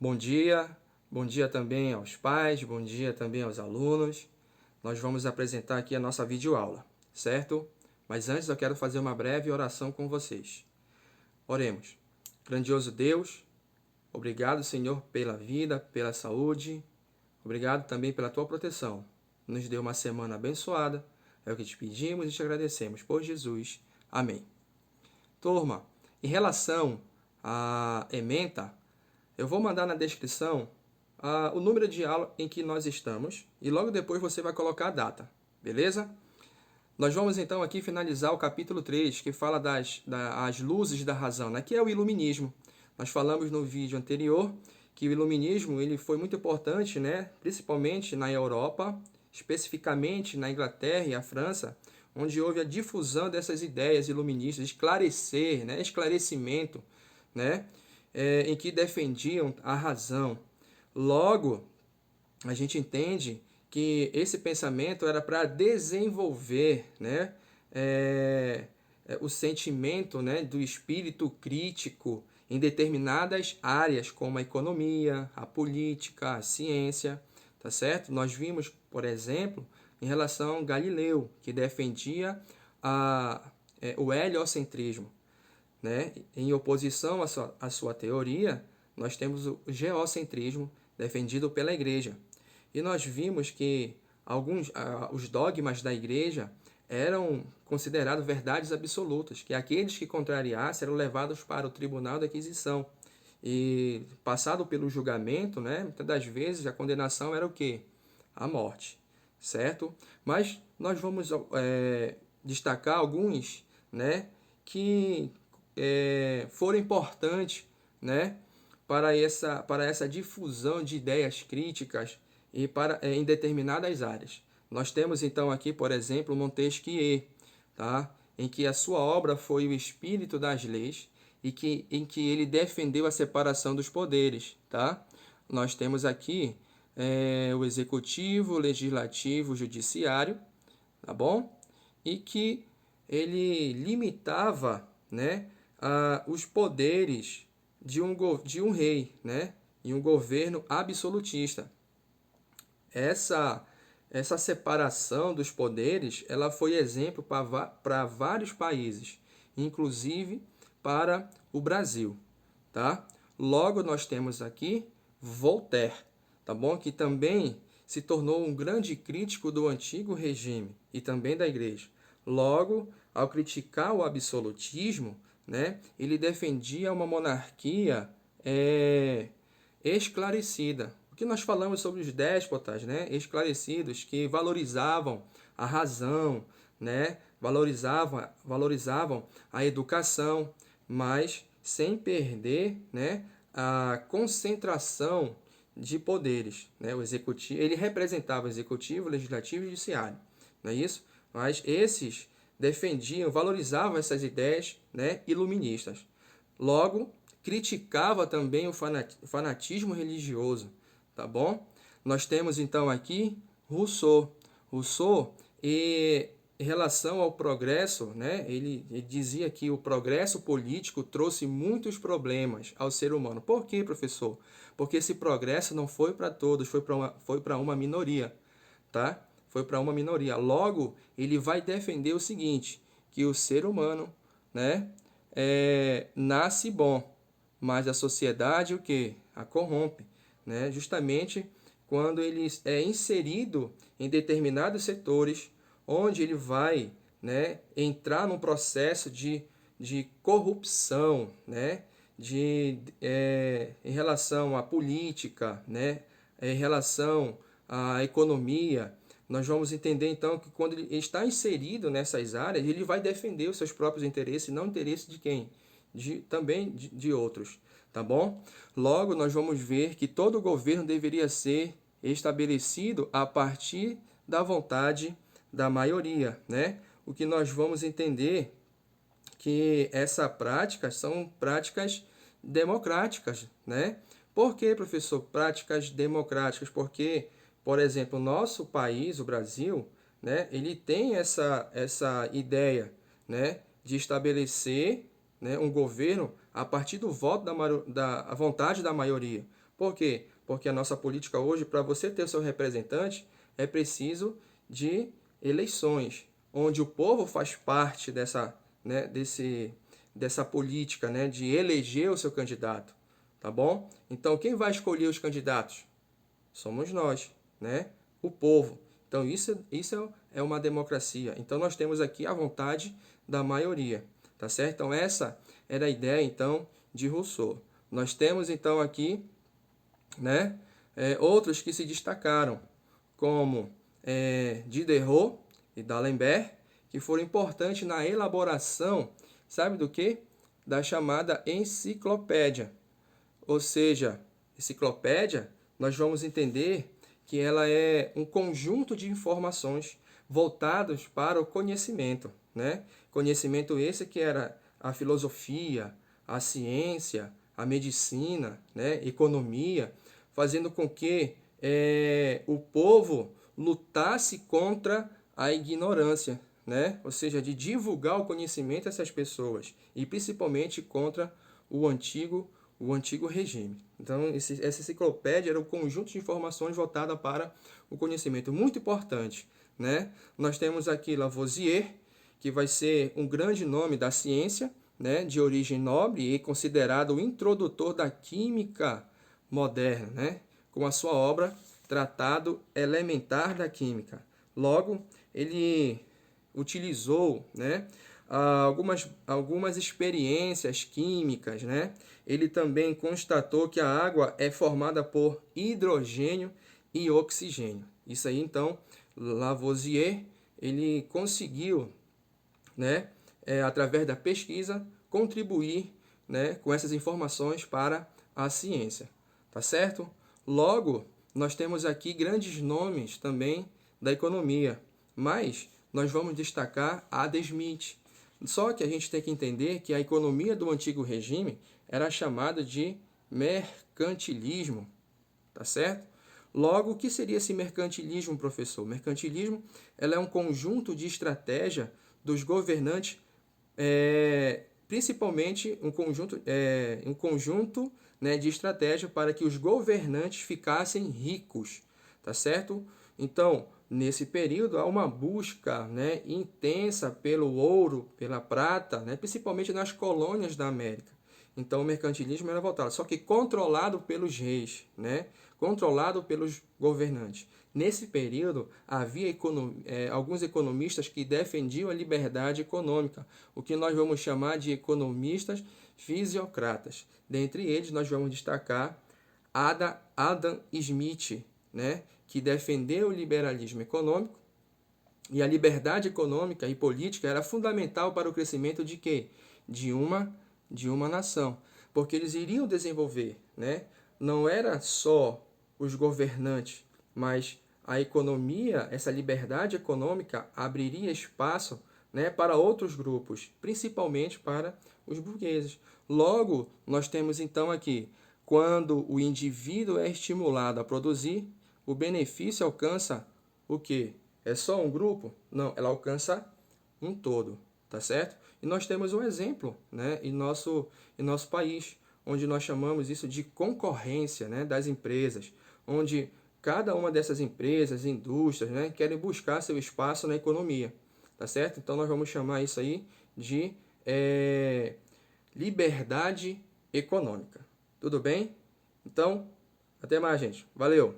Bom dia também aos pais, bom dia também aos alunos. Nós vamos apresentar aqui a nossa videoaula, certo? Mas antes eu quero fazer uma breve oração com vocês. Oremos. Grandioso Deus, obrigado, Senhor, pela vida, pela saúde. Obrigado também pela tua proteção. Nos deu uma semana abençoada. É o que te pedimos e te agradecemos por Jesus. Amém. Turma, em relação à ementa, eu vou mandar na descrição o número de aula em que nós estamos e logo depois você vai colocar a data, beleza? Nós vamos então aqui finalizar o capítulo 3, que fala das luzes da razão, né? Que é o iluminismo. Nós falamos no vídeo anterior que o iluminismo ele foi muito importante, né? Principalmente na Europa, especificamente na Inglaterra e a França, onde houve a difusão dessas ideias iluministas, esclarecer, né? Esclarecimento, né? Em que defendiam a razão. Logo, a gente entende que esse pensamento era para desenvolver, né, o sentimento, né, do espírito crítico em determinadas áreas, como a economia, a política, a ciência, tá certo? Nós vimos, por exemplo, em relação a Galileu, que defendia o heliocentrismo, né? Em oposição à sua teoria, nós temos o geocentrismo defendido pela igreja. E nós vimos que os dogmas da igreja eram considerados verdades absolutas, que aqueles que contrariassem eram levados para o tribunal da Inquisição. E passado pelo julgamento, né, muitas das vezes a condenação era o quê? A morte, certo? Mas nós vamos destacar alguns, né, que foram importantes, né, para essa difusão de ideias críticas e em determinadas áreas. Nós temos então aqui, por exemplo, Montesquieu, tá? Em que a sua obra foi o Espírito das Leis e em que ele defendeu a separação dos poderes. Tá? Nós temos aqui o Executivo, o Legislativo, o Judiciário, tá bom? E que ele limitava, né, os poderes de um rei, né, e um governo absolutista. Essa separação dos poderes, ela foi exemplo para vários países, inclusive para o Brasil, tá? Logo nós temos aqui Voltaire, tá bom? Que também se tornou um grande crítico do antigo regime e também da igreja. Logo, ao criticar o absolutismo, né, ele defendia uma monarquia esclarecida. O que nós falamos sobre os déspotas, né, esclarecidos, que valorizavam a razão, né, valorizavam a educação, mas sem perder, né, a concentração de poderes, né? O executivo, ele representava o executivo, o legislativo e o judiciário, não é isso? Mas esses defendiam, valorizavam essas ideias, né, iluministas. Logo, criticava também o fanatismo religioso, tá bom? Nós temos então aqui Rousseau. Rousseau, em relação ao progresso, né, ele dizia que o progresso político trouxe muitos problemas ao ser humano. Por quê, professor? Porque esse progresso não foi para todos, foi para uma minoria, tá? Foi para uma minoria. Logo, ele vai defender o seguinte, que o ser humano, né, nasce bom, mas a sociedade o que? A corrompe, né? Justamente quando ele é inserido em determinados setores, onde ele vai, né, entrar num processo de corrupção, né, em relação à política, né, em relação à economia. Nós vamos entender então que quando ele está inserido nessas áreas, ele vai defender os seus próprios interesses, não o interesse de quem? Também de outros, tá bom? Logo, nós vamos ver que todo governo deveria ser estabelecido a partir da vontade da maioria, né? O que nós vamos entender que essa prática são práticas democráticas, né? Por que, professor, práticas democráticas? Porque, por exemplo, o nosso país, o Brasil, né, ele tem essa ideia, né, de estabelecer, né, um governo a partir do voto da vontade da maioria. Por quê? Porque a nossa política hoje, para você ter o seu representante, é preciso de eleições, onde o povo faz parte dessa, né, dessa política, né, de eleger o seu candidato, tá bom? Então, quem vai escolher os candidatos? Somos nós, né? O povo. Então, isso é uma democracia. Então, nós temos aqui a vontade da maioria, tá certo? Então, essa era a ideia, então, de Rousseau. Nós temos, então, aqui, né, outros que se destacaram, como Diderot e D'Alembert, que foram importantes na elaboração, sabe do quê? Da chamada enciclopédia. Ou seja, enciclopédia, nós vamos entender que ela é um conjunto de informações voltados para o conhecimento, né? Conhecimento esse que era a filosofia, a ciência, a medicina, né? Economia, fazendo com que o povo lutasse contra a ignorância, né? Ou seja, de divulgar o conhecimento a essas pessoas e principalmente contra o antigo regime. Então, essa enciclopédia era um conjunto de informações voltada para o conhecimento, muito importante, né? Nós temos aqui Lavoisier, que vai ser um grande nome da ciência, né, de origem nobre e considerado o introdutor da química moderna, né, com a sua obra Tratado Elementar da Química. Logo, ele utilizou, né, algumas experiências químicas, né? Ele também constatou que a água é formada por hidrogênio e oxigênio. Isso aí, então, Lavoisier, ele conseguiu, né, através da pesquisa, contribuir, né, com essas informações para a ciência, tá certo? Logo, nós temos aqui grandes nomes também da economia, mas nós vamos destacar Adam Smith. Só que a gente tem que entender que a economia do antigo regime era chamada de mercantilismo, tá certo? Logo, o que seria esse mercantilismo, professor? Mercantilismo, ela é um conjunto de estratégia dos governantes, principalmente um conjunto, né, de estratégia para que os governantes ficassem ricos, tá certo? Então, nesse período, há uma busca, né, intensa pelo ouro, pela prata, né, principalmente nas colônias da América. Então, o mercantilismo era voltado, só que controlado pelos reis, né, controlado pelos governantes. Nesse período, havia alguns economistas que defendiam a liberdade econômica, o que nós vamos chamar de economistas fisiocratas. Dentre eles, nós vamos destacar Adam Smith, né, que defendeu o liberalismo econômico, e a liberdade econômica e política era fundamental para o crescimento de quê? De uma nação. Porque eles iriam desenvolver, né? Não era só os governantes, mas a economia, essa liberdade econômica abriria espaço, né, para outros grupos, principalmente para os burgueses. Logo, nós temos então aqui, quando o indivíduo é estimulado a produzir, o benefício alcança o quê? É só um grupo? Não, ela alcança um todo, tá certo? E nós temos um exemplo, né, em nosso país, onde nós chamamos isso de concorrência, né, das empresas, onde cada uma dessas empresas, indústrias, né, querem buscar seu espaço na economia, tá certo? Então nós vamos chamar isso aí de liberdade econômica. Tudo bem? Então, até mais, gente. Valeu!